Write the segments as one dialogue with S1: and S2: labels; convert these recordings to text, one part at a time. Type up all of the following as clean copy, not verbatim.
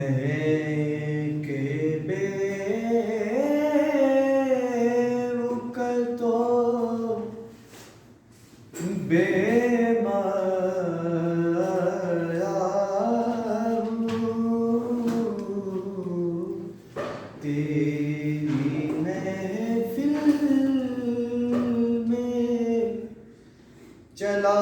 S1: के बेवकल तो बेमाया हूँ तेरी महफिल में चला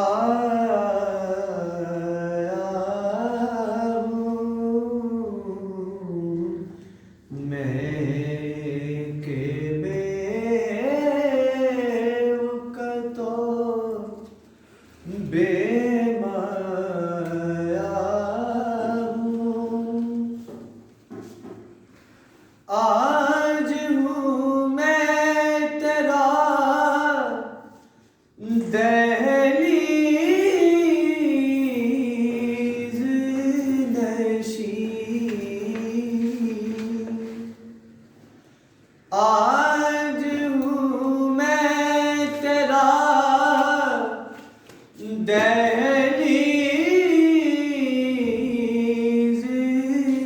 S1: बेमाया हूँ आज हूँ मैं तेरा दहलीज़ नशीं आज हूँ मैं तेरा दहलीज़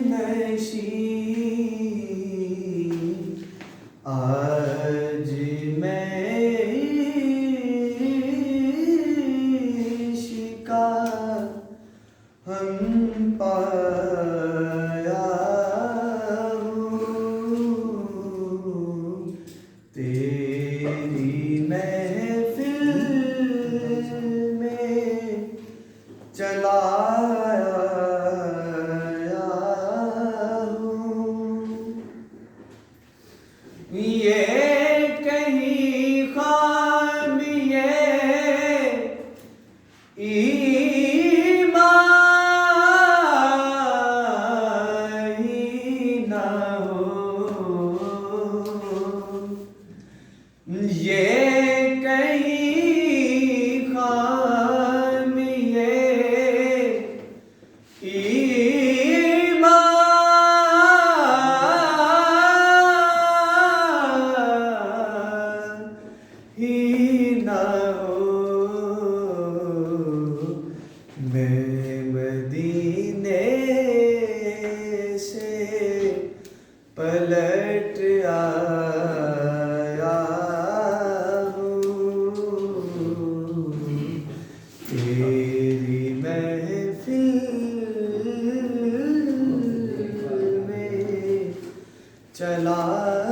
S1: नशीं आज मैं इश्क़ का हम पाया हूँ तेरी महफिल चला आया हूँ ये कहीं ख्वाब ये ईमान ही ना हो ये कहीं ख्वाब ये ही ना हो मैं मदीने से पलट आया हूँ तेरी महफिल में चला